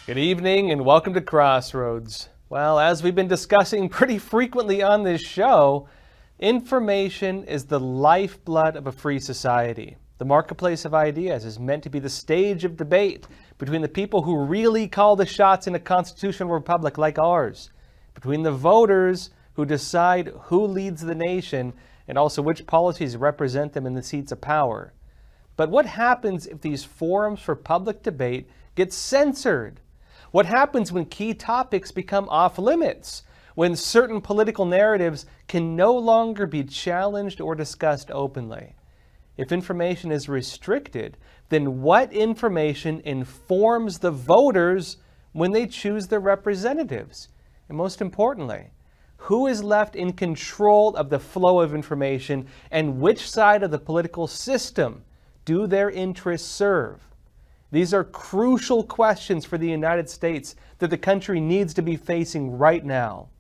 Good evening and welcome to Crossroads. Well, as we've been discussing pretty frequently on this show, information is the lifeblood of a free society. The marketplace of ideas is meant to be the stage of debate between the people who really call the shots in a constitutional republic like ours, between the voters who decide who leads the nation and also which policies represent them in the seats of power. But what happens if these forums for public debate get censored? What happens when key topics become off limits? When certain political narratives can no longer be challenged or discussed openly? If information is restricted, then what information informs the voters when they choose their representatives? And most importantly, who is left in control of the flow of information and which side of the political system do their interests serve? These are crucial questions for the United States that the country needs to be facing right now.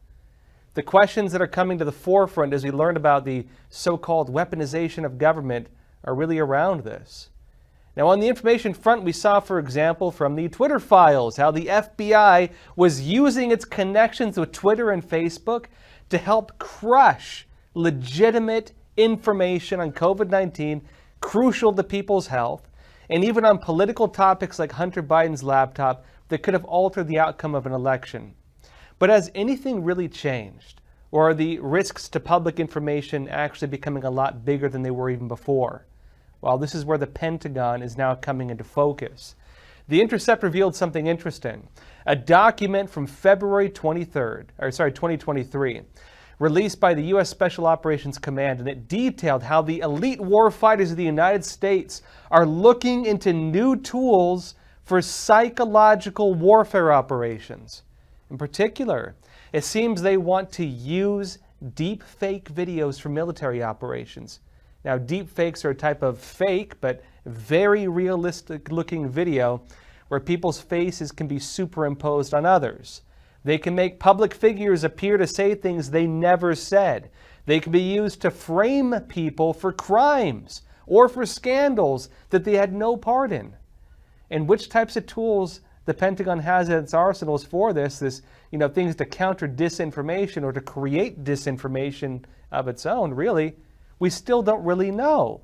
The questions that are coming to the forefront as we learn about the so-called weaponization of government are really around this. Now, on the information front, we saw, for example, from the Twitter files, how the FBI was using its connections with Twitter and Facebook to help crush legitimate information on COVID-19, crucial to people's health, and even on political topics like Hunter Biden's laptop that could have altered the outcome of an election. But has anything really changed? Or are the risks to public information actually becoming a lot bigger than they were even before? Well, this is where the Pentagon is now coming into focus. The Intercept revealed something interesting. A document from February 2023, released by the U.S. Special Operations Command, and it detailed how the elite warfighters of the United States are looking into new tools for psychological warfare operations. In particular, it seems they want to use deep fake videos for military operations. Now, deep fakes are a type of fake, but very realistic looking video where people's faces can be superimposed on others. They can make public figures appear to say things they never said. They can be used to frame people for crimes or for scandals that they had no part in. And which types of tools the Pentagon has at its arsenals for this, things to counter disinformation or to create disinformation of its own, really, we still don't really know.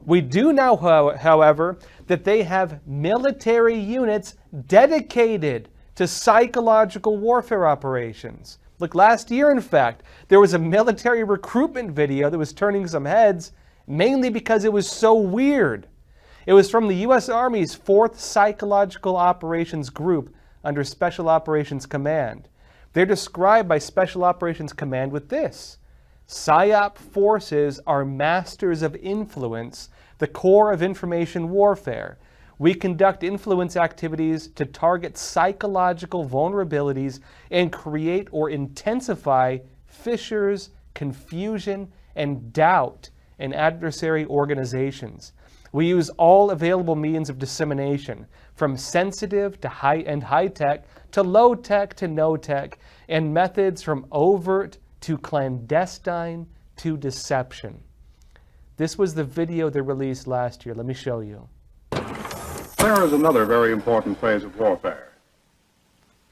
We do know, however, that they have military units dedicated to psychological warfare operations. Look, last year, in fact, there was a military recruitment video that was turning some heads, mainly because it was so weird. It was from the U.S. Army's 4th Psychological Operations Group under Special Operations Command. They're described by Special Operations Command with this: PSYOP forces are masters of influence, the core of information warfare. We conduct influence activities to target psychological vulnerabilities and create or intensify fissures, confusion, and doubt in adversary organizations. We use all available means of dissemination, from sensitive to high tech, to low tech to no tech, and methods from overt to clandestine to deception. This was the video they released last year. Let me show you. There is another very important phase of warfare.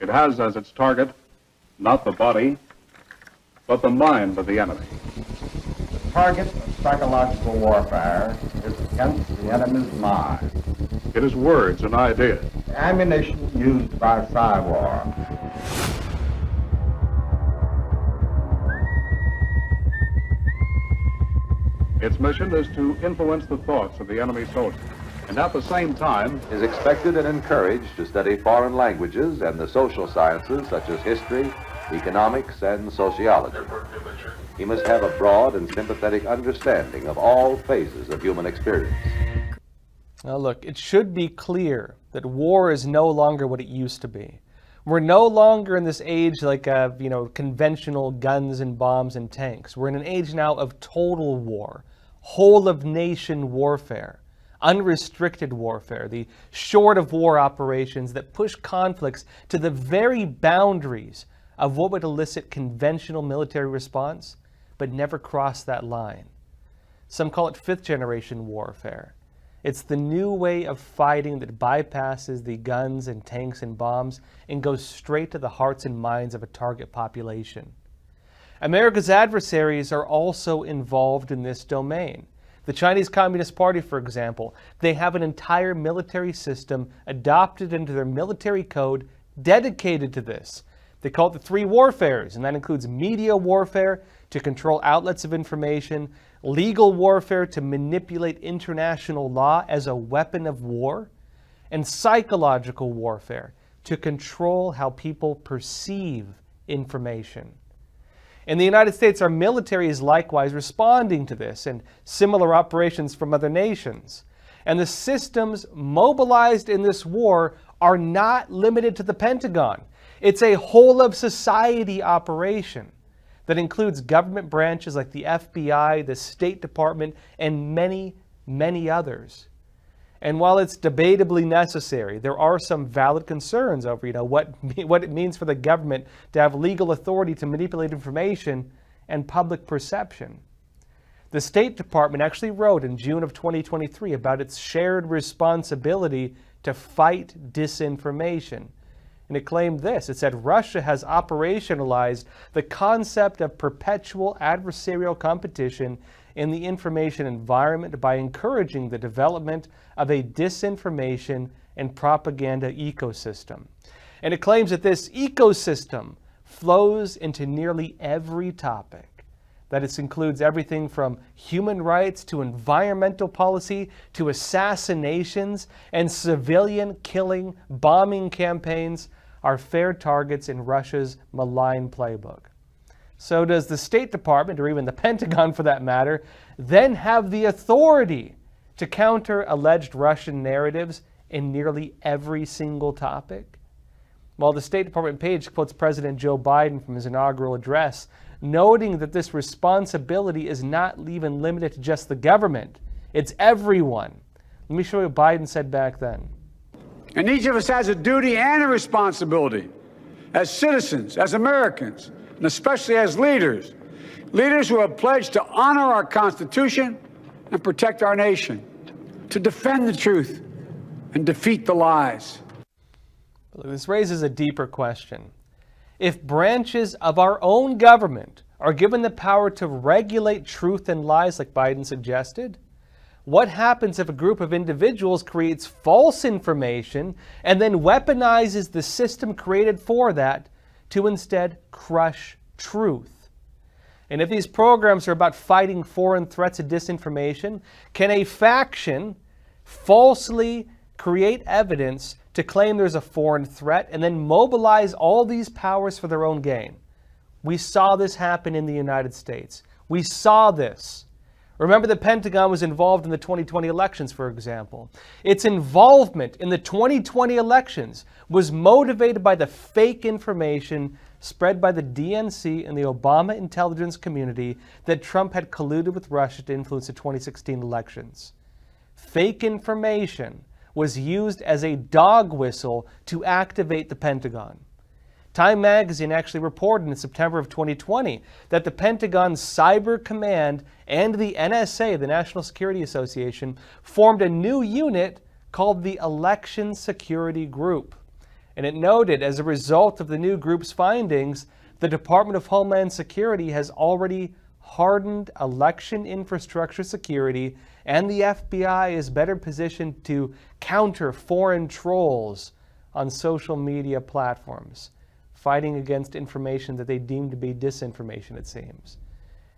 It has as its target not the body, but the mind of the enemy. The target of psychological warfare is against the enemy's mind. It is words and ideas. The ammunition used by PSYWAR. Its mission is to influence the thoughts of the enemy soldier, and at the same time is expected and encouraged to study foreign languages and the social sciences such as history, economics, and sociology. He must have a broad and sympathetic understanding of all phases of human experience. Now look, it should be clear that war is no longer what it used to be. We're no longer in this age like conventional guns and bombs and tanks. We're in an age now of total war, whole of nation warfare, unrestricted warfare, the short of war operations that push conflicts to the very boundaries of what would elicit conventional military response, but never cross that line. Some call it 5th generation warfare. It's the new way of fighting that bypasses the guns and tanks and bombs and goes straight to the hearts and minds of a target population. America's adversaries are also involved in this domain. The Chinese Communist Party, for example, they have an entire military system adopted into their military code dedicated to this. They call it the three warfares, and that includes media warfare to control outlets of information, legal warfare to manipulate international law as a weapon of war, and psychological warfare to control how people perceive information. In the United States, our military is likewise responding to this and similar operations from other nations. And the systems mobilized in this war are not limited to the Pentagon. It's a whole of society operation that includes government branches like the FBI, the State Department, and many, many others. And while it's debatably necessary, there are some valid concerns over, what it means for the government to have legal authority to manipulate information and public perception. The State Department actually wrote in June of 2023 about its shared responsibility to fight disinformation. And it claimed this. It said Russia has operationalized the concept of perpetual adversarial competition in the information environment by encouraging the development of a disinformation and propaganda ecosystem. And it claims that this ecosystem flows into nearly every topic. That it includes everything from human rights to environmental policy to assassinations and civilian killing, bombing campaigns are fair targets in Russia's malign playbook. So does the State Department, or even the Pentagon for that matter, then have the authority to counter alleged Russian narratives in nearly every single topic? Well, the State Department page quotes President Joe Biden from his inaugural address, noting that this responsibility is not even limited to just the government. It's everyone. Let me show you what Biden said back then. And each of us has a duty and a responsibility as citizens, as Americans, and especially as leaders who have pledged to honor our Constitution and protect our nation, to defend the truth and defeat the lies. This raises a deeper question. If branches of our own government are given the power to regulate truth and lies like Biden suggested, what happens if a group of individuals creates false information and then weaponizes the system created for that to instead crush truth? And if these programs are about fighting foreign threats of disinformation, can a faction falsely create evidence to claim there's a foreign threat and then mobilize all these powers for their own gain? We saw this happen in the United States. We saw this. Remember, the Pentagon was involved in the 2020 elections, for example. Its involvement in the 2020 elections was motivated by the fake information spread by the DNC and the Obama intelligence community that Trump had colluded with Russia to influence the 2016 elections. Fake information was used as a dog whistle to activate the Pentagon. Time magazine actually reported in September of 2020 that the Pentagon's Cyber Command and the NSA, the National Security Association, formed a new unit called the Election Security Group. And it noted, as a result of the new group's findings, the Department of Homeland Security has already hardened election infrastructure security, and the FBI is better positioned to counter foreign trolls on social media platforms, fighting against information that they deem to be disinformation, it seems.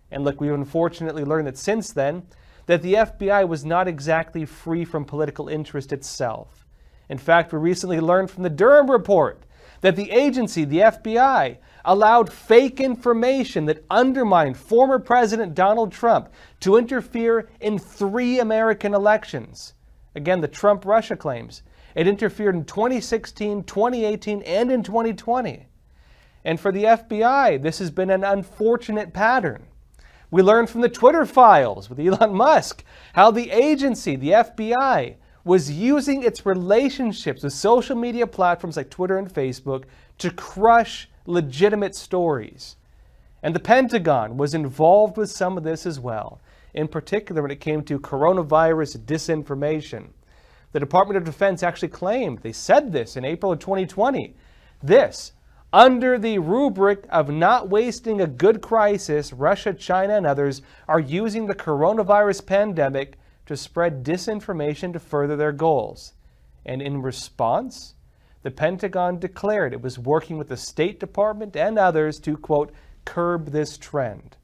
And look, we've unfortunately learned that since then, that the FBI was not exactly free from political interest itself. In fact, we recently learned from the Durham report that the agency, the FBI, allowed fake information that undermined former President Donald Trump to interfere in 3 American elections. Again, the Trump-Russia claims. It interfered in 2016, 2018, and in 2020. And for the FBI, this has been an unfortunate pattern. We learned from the Twitter files with Elon Musk how the agency, the FBI, was using its relationships with social media platforms like Twitter and Facebook to crush legitimate stories. And the Pentagon was involved with some of this as well. in particular when it came to coronavirus disinformation. The Department of Defense actually claimed, they said this in April of 2020, this, under the rubric of not wasting a good crisis, Russia, China, and others are using the coronavirus pandemic to spread disinformation to further their goals. And in response, the Pentagon declared it was working with the State Department and others to, quote, curb this trend.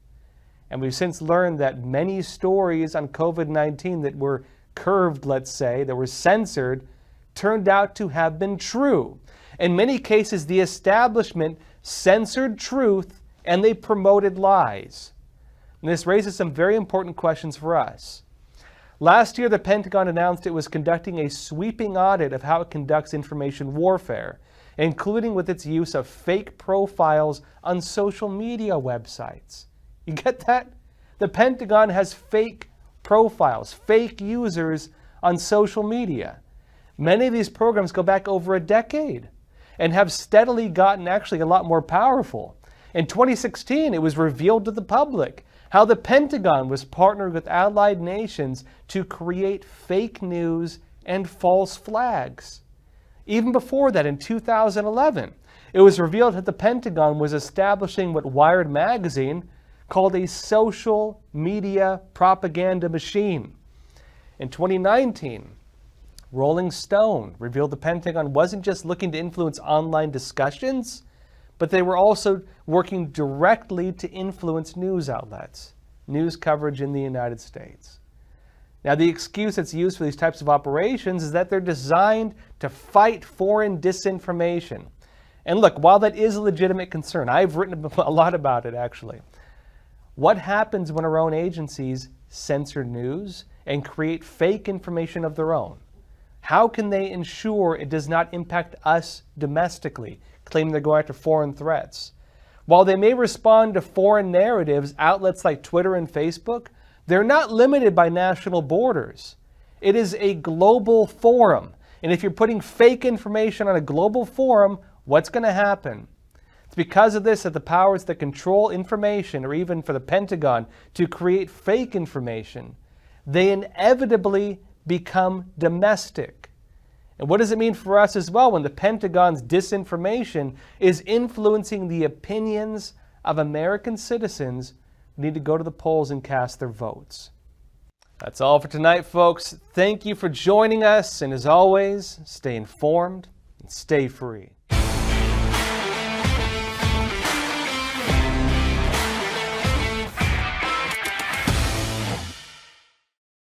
And we've since learned that many stories on COVID-19 that were curbed, let's say, that were censored, turned out to have been true. In many cases, the establishment censored truth and they promoted lies. And this raises some very important questions for us. Last year, the Pentagon announced it was conducting a sweeping audit of how it conducts information warfare, including with its use of fake profiles on social media websites. You get that? The Pentagon has fake profiles, fake users on social media. Many of these programs go back over a decade and have steadily gotten actually a lot more powerful. In 2016, it was revealed to the public how the Pentagon was partnered with allied nations to create fake news and false flags. Even before that, in 2011, it was revealed that the Pentagon was establishing what Wired magazine called a social media propaganda machine. In 2019, Rolling Stone revealed the Pentagon wasn't just looking to influence online discussions, but they were also working directly to influence news outlets, news coverage in the United States. Now, the excuse that's used for these types of operations is that they're designed to fight foreign disinformation. And look, while that is a legitimate concern, I've written a lot about it actually. What happens when our own agencies censor news and create fake information of their own? How can they ensure it does not impact us domestically, claiming they're going after foreign threats? While they may respond to foreign narratives, outlets like Twitter and Facebook, they're not limited by national borders. It is a global forum. And if you're putting fake information on a global forum, what's going to happen? It's because of this that the powers that control information, or even for the Pentagon to create fake information, they inevitably become domestic. And what does it mean for us as well when the Pentagon's disinformation is influencing the opinions of American citizens who need to go to the polls and cast their votes? That's all for tonight, folks. Thank you for joining us, and as always, stay informed and stay free.